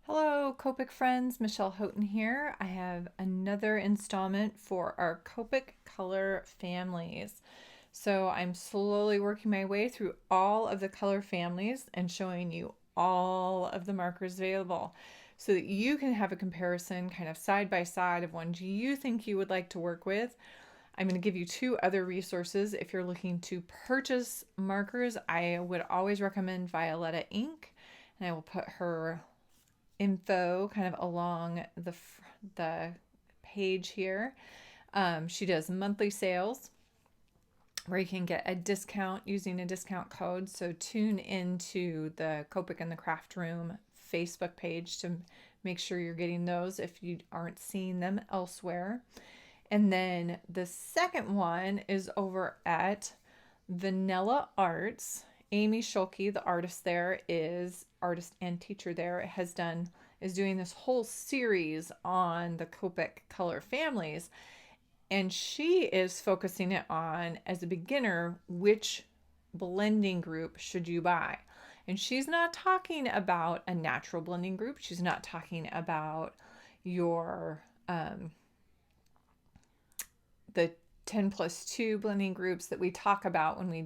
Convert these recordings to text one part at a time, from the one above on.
Hello, Copic friends. Michelle Houghton here. I have another installment for our Copic color families. So I'm slowly working my way through all of the color families and showing you all of the markers available so that you can have a comparison kind of side by side of ones you think you would like to work with. I'm going to give you two other resources. If you're looking to purchase markers, I would always recommend Violetta Ink, and I will put her info kind of along the page here. She does monthly sales where you can get a discount using a discount code. So tune into the Copic and the Craft Room Facebook page to make sure you're getting those if you aren't seeing them elsewhere. And then the second one is over at Vanilla Arts. Amy Schulke, the artist there, is artist and teacher there, is doing this whole series on the Copic color families, and she is focusing it on, as a beginner, which blending group should you buy. And she's not talking about a natural blending group. She's not talking about your the 10+2 blending groups that we talk about when we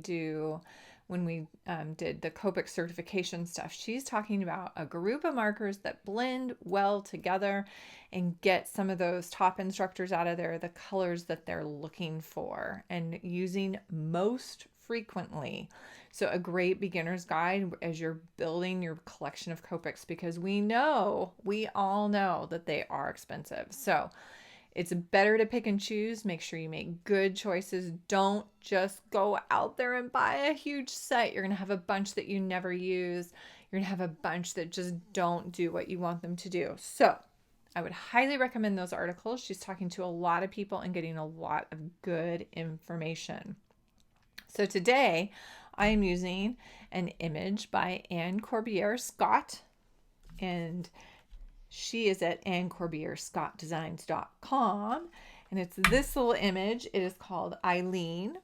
did the Copic certification stuff. She's talking about a group of markers that blend well together and get some of those top instructors out of there the colors that they're looking for and using most frequently. So a great beginner's guide as you're building your collection of Copics, because we all know that they are expensive. So it's better to pick and choose. Make sure you make good choices. Don't just go out there and buy a huge set. You're going to have a bunch that you never use. You're going to have a bunch that just don't do what you want them to do. So I would highly recommend those articles. She's talking to a lot of people and getting a lot of good information. So today I am using an image by Corbiere-Scott, and she is at Corbiere-Scott-Designs.com, and it's this little image. It is called Eileen.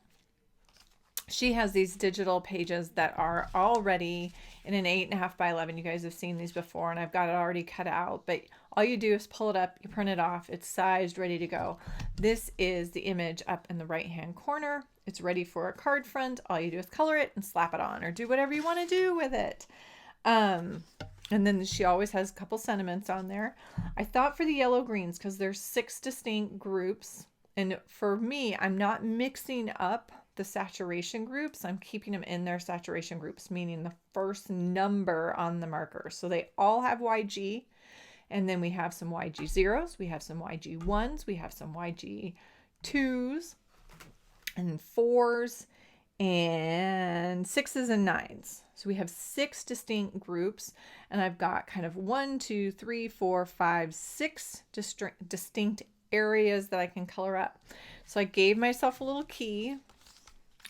She has these digital pages that are already in an 8.5 by 11. You guys have seen these before, and I've got it already cut out, but all you do is pull it up, you print it off, it's sized, ready to go. This is the image up in the right hand corner. It's ready for a card front. All you do is color it and slap it on, or do whatever you want to do with it. And then she always has a couple sentiments on there. I thought for the yellow greens, because there's 6 distinct groups, and for me, I'm not mixing up the saturation groups. I'm keeping them in their saturation groups, meaning the first number on the marker. So they all have YG, and then we have some YG zeros, we have some YG ones, we have some YG twos and fours and 6s and 9s. So we have 6 distinct groups, and I've got kind of 1, 2, 3, 4, 5, 6 distinct areas that I can color up. So I gave myself a little key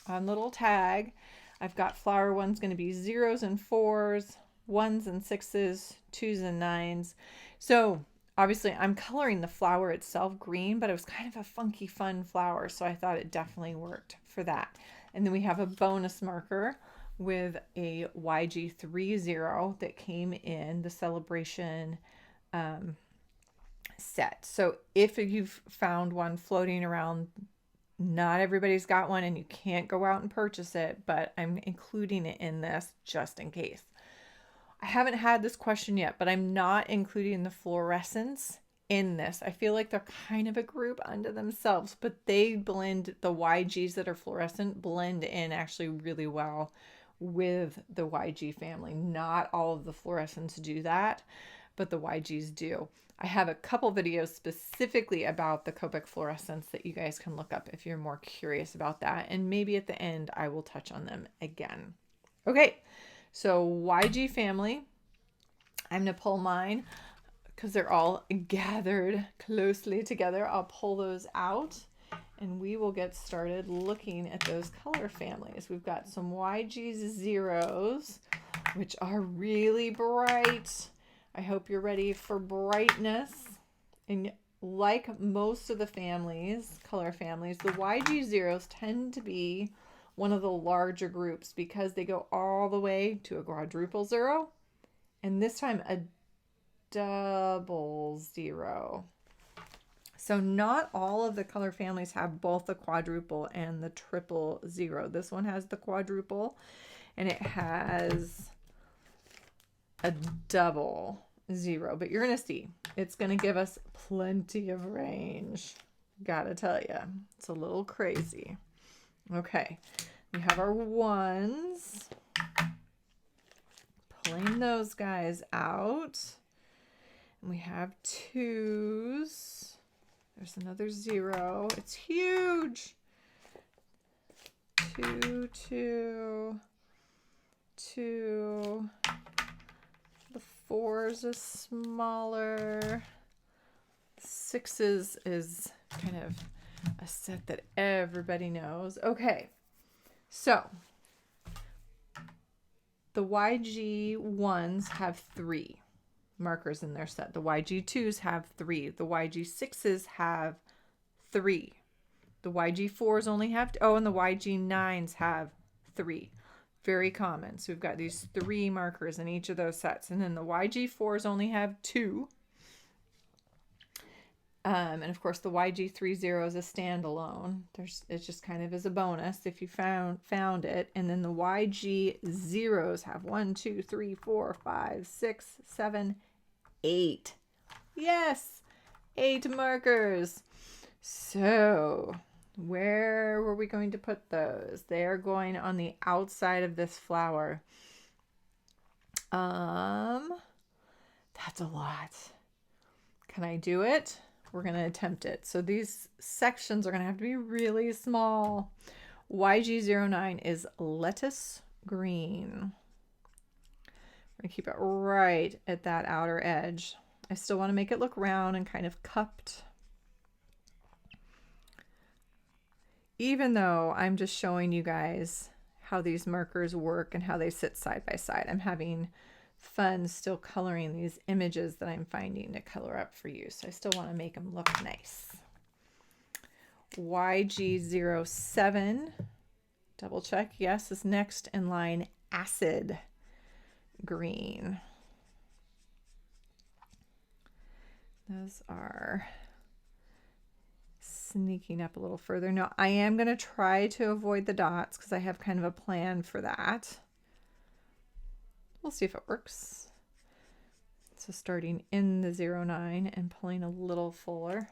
on little tag. I've got flower ones going to be 0s and 4s, 1s and 6s, 2s and 9s. So obviously I'm coloring the flower itself green, but it was kind of a funky, fun flower, so I thought it definitely worked for that. And then we have a bonus marker with a YG30 that came in the celebration set. So if you've found one floating around, not everybody's got one and you can't go out and purchase it, but I'm including it in this just in case. I haven't had this question yet, but I'm not including the fluorescents in this. I feel like they're kind of a group unto themselves, but they blend, the YGs that are fluorescent blend in actually really well with the YG family. Not all of the fluorescents do that, but the YGs do. I have a couple videos specifically about the Copic fluorescents that you guys can look up if you're more curious about that, and maybe at the end I will touch on them again. Okay, so YG family, I'm going to pull mine because they're all gathered closely together. I'll pull those out and we will get started looking at those color families. We've got some YG zeros, which are really bright. I hope you're ready for brightness. And like most of the families, color families, the YG zeros tend to be one of the larger groups because they go all the way to a quadruple 0. And this time a double 0. So not all of the color families have both the quadruple and the triple 0. This one has the quadruple and it has a double 0, but you're going to see it's going to give us plenty of range. Gotta tell you, it's a little crazy. Okay, we have our 1s. Pulling those guys out. And we have 2s. There's another 0. It's huge. 2, 2, 2. The 4s is smaller. 6s is kind of a set that everybody knows. Okay, so the YG1s have 3 markers in their set. The YG2s have 3. The YG6s have 3. The YG4s only have, and the YG9s have 3. Very common. So we've got these 3 markers in each of those sets. And then the YG4s only have 2. And of course the YG30 is a standalone. It just kind of is a bonus if you found it. And then the YG0s have 1, 2, 3, 4, 5, 6, 7, 8. Yes, 8 markers. So where were we going to put those? They are going on the outside of this flower. That's a lot. Can I do it? We're going to attempt it. So these sections are going to have to be really small. YG09 is lettuce green. We're going to keep it right at that outer edge. I still want to make it look round and kind of cupped. Even though I'm just showing you guys how these markers work and how they sit side by side, I'm having fun still coloring these images that I'm finding to color up for you. So I still want to make them look nice. YG07, double check, yes, is next in line, acid green. Those are sneaking up a little further. Now I am going to try to avoid the dots because I have kind of a plan for that. We'll see if it works. So starting in the 09 and pulling a little further.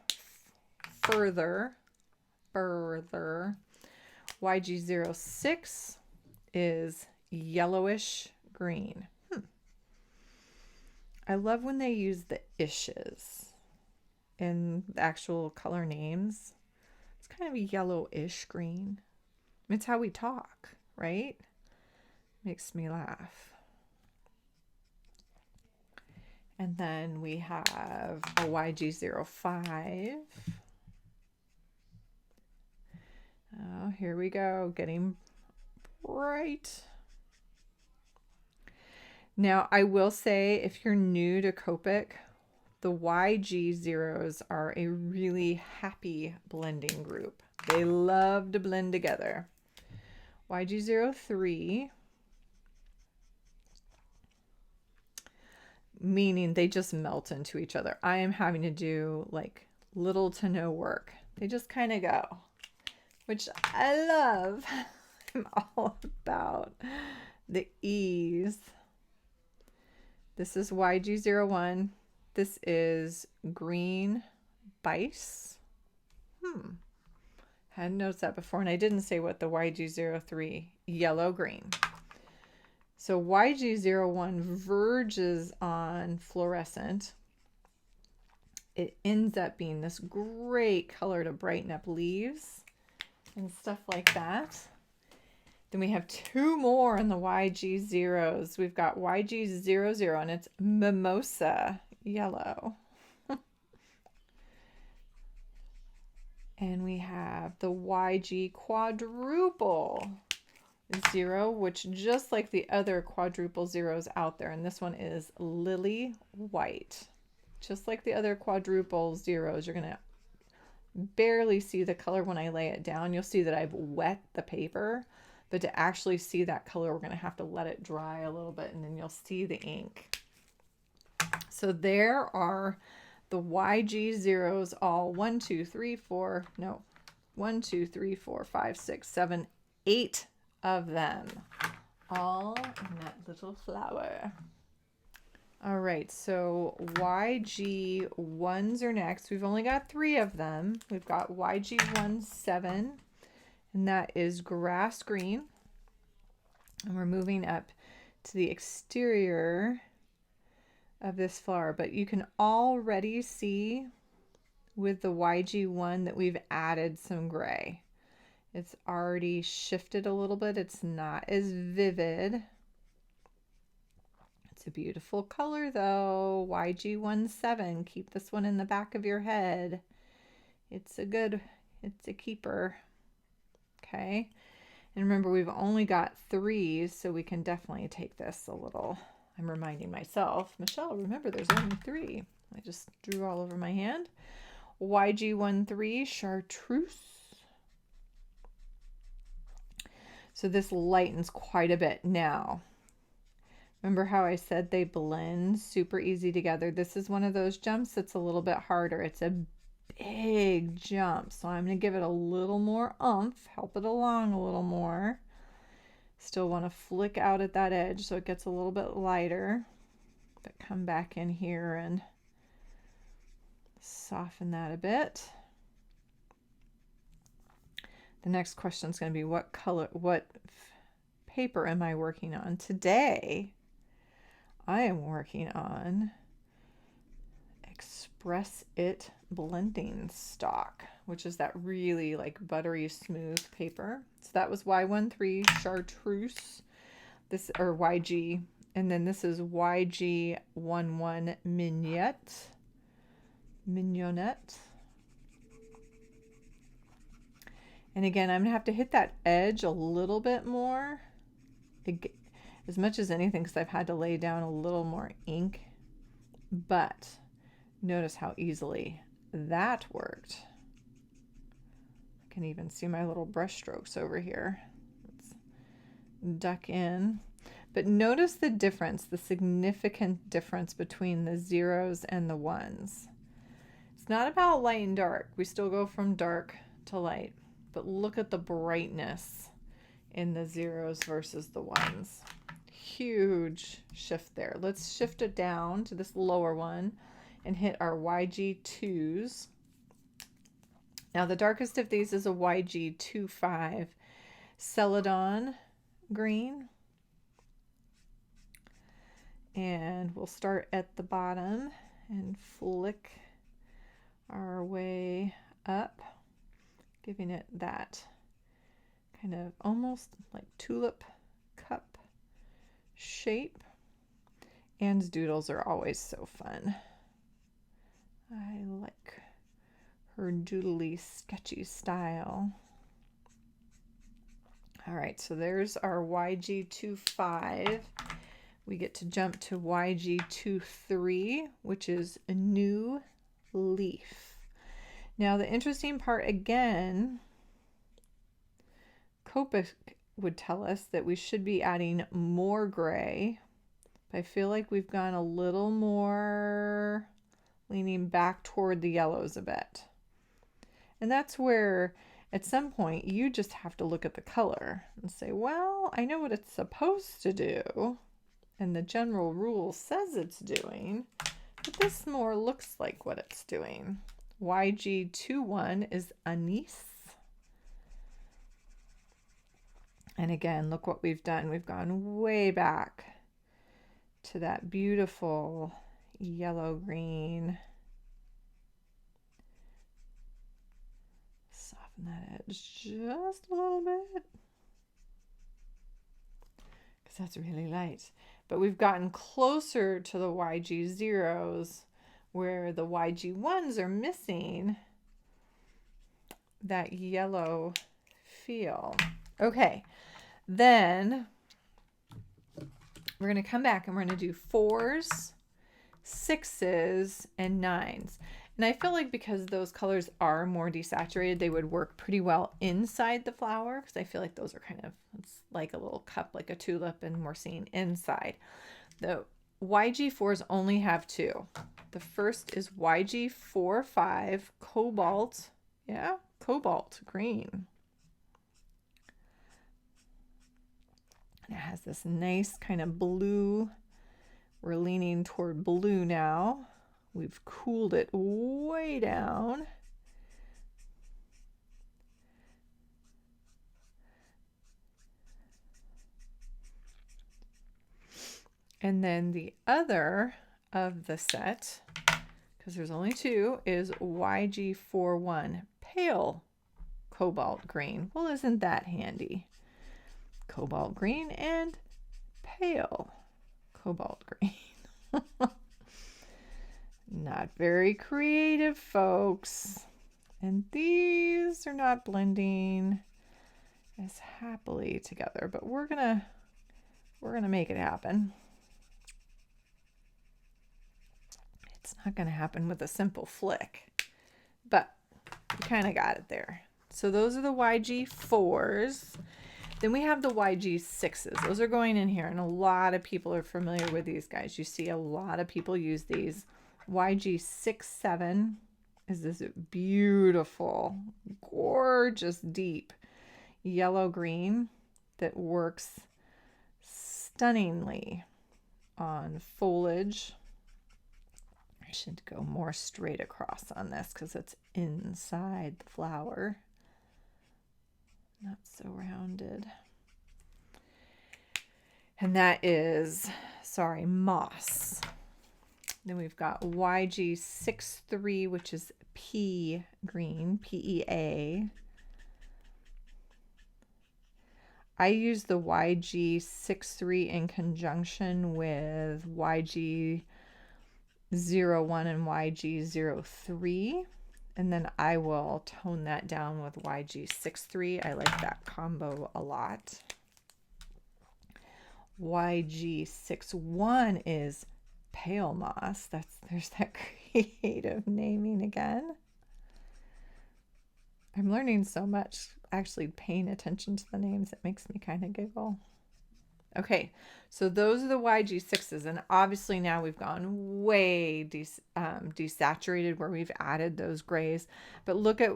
YG06 is yellowish green. I love when they use the ishes in the actual color names. It's kind of a yellowish green. It's how we talk, right? Makes me laugh. And then we have a YG05. Oh, here we go, getting bright. Now, I will say, if you're new to Copic, the YG zeros are a really happy blending group. They love to blend together. YG03, meaning they just melt into each other. I am having to do like little to no work. They just kind of go, which I love. I'm all about the ease. This is YG01. This is green bice. Hadn't noticed that before, and I didn't say what the YG03, yellow green. So YG01 verges on fluorescent. It ends up being this great color to brighten up leaves and stuff like that. Then we have 2 more in the YG zeros. We've got YG00 and it's mimosa yellow. And we have the YG quadruple 0, which just like the other quadruple zeros out there, and this one is lily white. Just like the other quadruple zeros, you're gonna barely see the color when I lay it down. You'll see that I've wet the paper, but to actually see that color, we're gonna have to let it dry a little bit, and then you'll see the ink. So So there are the YG zeros, all 1, 2, 3, 4, 5, 6, 7, 8 of them, all in that little flower. All right, so YG1s are next. We've only got 3 of them. We've got YG17, and that is grass green. And we're moving up to the exterior of this flower, but you can already see with the YG1 that we've added some gray. It's already shifted a little bit. It's not as vivid. It's a beautiful color though. YG17, keep this one in the back of your head. It's a keeper. Okay. And remember, we've only got 3, so we can definitely take this a little. I'm reminding myself, Michelle, remember there's only 3. I just drew all over my hand. YG13, chartreuse. So this lightens quite a bit now. Remember how I said they blend super easy together? This is one of those jumps that's a little bit harder. It's a big jump, so I'm going to give it a little more oomph, help it along a little more. Still want to flick out at that edge so it gets a little bit lighter, but come back in here and soften that a bit. The next question is going to be what paper am I working on? Today I am working on Express It blending stock, which is that really like buttery smooth paper. So that was Y13 chartreuse, this, or YG, and then this is YG11 mignonette. And again, I'm gonna have to hit that edge a little bit more, as much as anything, because I've had to lay down a little more ink, but notice how easily that worked. I can even see my little brush strokes over here. Let's duck in. But notice the difference, the significant difference between the zeros and the ones. It's not about light and dark. We still go from dark to light, but look at the brightness in the zeros versus the ones. Huge shift there. Let's shift it down to this lower one and hit our YG2s. Now the darkest of these is a YG25 Celadon green. And we'll start at the bottom and flick our way up, giving it that kind of almost like tulip cup shape. Anne's doodles are always so fun. I like her doodly sketchy style. All right, so there's our YG25. We get to jump to YG23, which is a new leaf. Now the interesting part again, Copic would tell us that we should be adding more gray, but I feel like we've gone a little more leaning back toward the yellows a bit. And that's where at some point you just have to look at the color and say, well, I know what it's supposed to do, and the general rule says it's doing, but this more looks like what it's doing. YG21 is anise. And again, look what we've done. We've gone way back to that beautiful yellow green. Soften that edge just a little bit, because that's really light. But we've gotten closer to the YG zeros, where the YG ones are missing that yellow feel. Okay, then we're going to come back and we're going to do 4s, 6s, and 9s. And I feel like because those colors are more desaturated, they would work pretty well inside the flower, because I feel like those are kind of, it's like a little cup, like a tulip, and we're seeing inside. The YG4s only have two. The first is YG45 Cobalt, yeah, Cobalt Green. And it has this nice kind of blue. We're leaning toward blue now. We've cooled it way down. And then the other of the set, because there's only two, is YG41 Pale Cobalt Green. Well, isn't that handy? Cobalt Green and Pale Cobalt Green. Not very creative, folks. And these are not blending as happily together, but we're gonna make it happen. It's not gonna happen with a simple flick, but we kind of got it there. So those are the YG4s. Then we have the YG6s. Those are going in here, and a lot of people are familiar with these guys. You see a lot of people use these. YG67 is this beautiful, gorgeous, deep yellow-green that works stunningly on foliage. I should go more straight across on this because it's inside the flower. Not so rounded. And that is, sorry, moss. Then we've got YG63, which is pea green, PEA. I use the YG63 in conjunction with YG01 and YG03. And then I will tone that down with YG63. I like that combo a lot. YG61 is pale moss. There's that creative naming again. I'm learning so much, actually paying attention to the names. It makes me kind of giggle. Okay, so those are the YG6s, and obviously now we've gone way desaturated where we've added those grays, but look at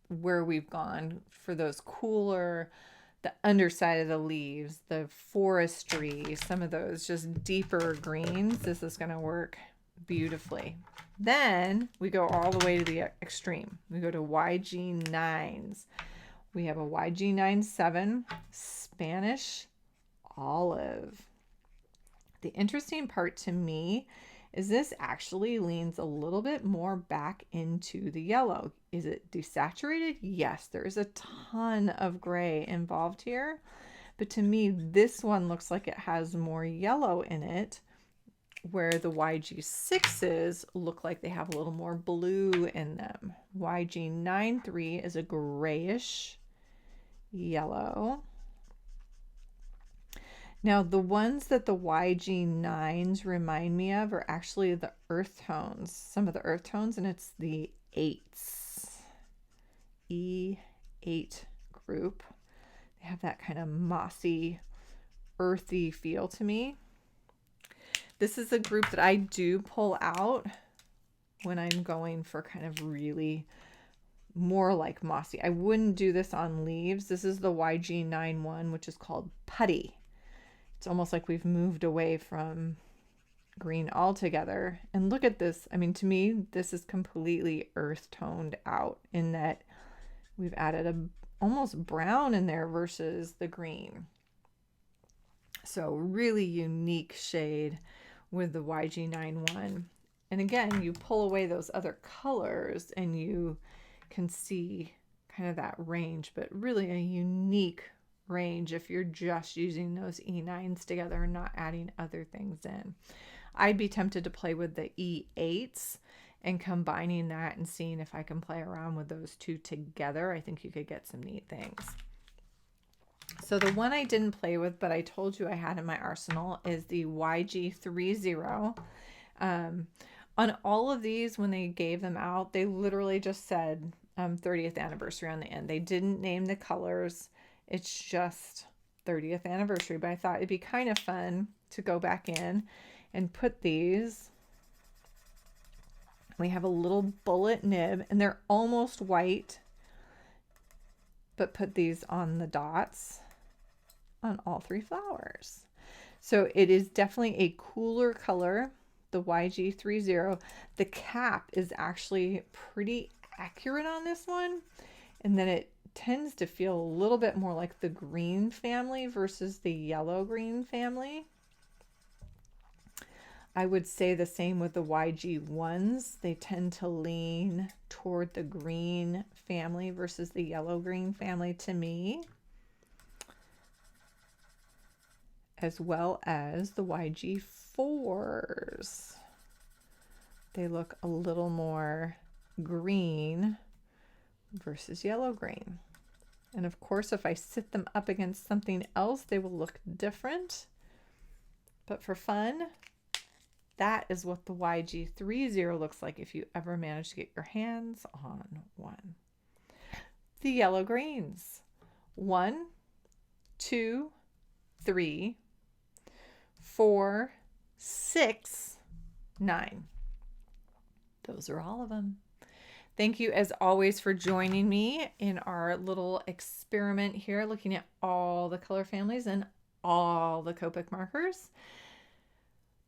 where we've gone for those cooler, the underside of the leaves, the forestry, some of those just deeper greens. This is going to work beautifully. Then we go all the way to the extreme. We go to YG9s. We have a YG97 Spanish Olive. The interesting part to me is this actually leans a little bit more back into the yellow. Is it desaturated? Yes, there is a ton of gray involved here, but to me this one looks like it has more yellow in it, where the YG6s look like they have a little more blue in them. YG93 is a grayish yellow. Now, the ones that the YG9s remind me of are actually the earth tones, some of the earth tones, and it's the 8s, E8 group. They have that kind of mossy, earthy feel to me. This is a group that I do pull out when I'm going for kind of really more like mossy. I wouldn't do this on leaves. This is the YG91, which is called Putty. It's almost like we've moved away from green altogether. And look at this. I mean, to me, this is completely earth toned out in that we've added a almost brown in there versus the green. So really unique shade with the YG91. And again, you pull away those other colors and you can see kind of that range, but really a unique range if you're just using those E9s together and not adding other things in. I'd be tempted to play with the E8s and combining that and seeing if I can play around with those two together. I think you could get some neat things. So the one I didn't play with, but I told you I had in my arsenal, is the YG30. On all of these, when they gave them out, they literally just said 30th anniversary on the end. They didn't name the colors. It's just 30th anniversary, but I thought it'd be kind of fun to go back in and put these. We have a little bullet nib, and they're almost white, but put these on the dots on all 3 flowers. So it is definitely a cooler color, the YG30. The cap is actually pretty accurate on this one, and then it tends to feel a little bit more like the green family versus the yellow-green family. I would say the same with the YG1s. They tend to lean toward the green family versus the yellow-green family to me, as well as the YG4s. They look a little more green versus yellow-green. And of course, if I sit them up against something else, they will look different. But for fun, that is what the YG30 looks like if you ever manage to get your hands on one. The yellow greens. 1, 2, 3, 4, 6, 9. Those are all of them. Thank you as always for joining me in our little experiment here, looking at all the color families and all the Copic markers.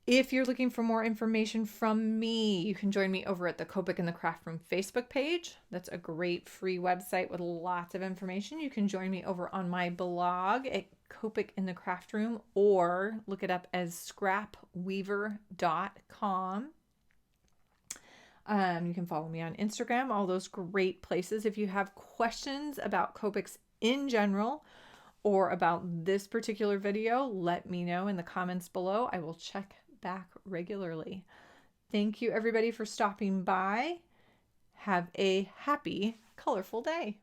If you're looking for more information from me, you can join me over at the Copic in the Craft Room Facebook page. That's a great free website with lots of information. You can join me over on my blog at Copic in the Craft Room, or look it up as scrapweaver.com. You can follow me on Instagram, all those great places. If you have questions about Copics in general or about this particular video, let me know in the comments below. I will check back regularly. Thank you everybody for stopping by. Have a happy, colorful day.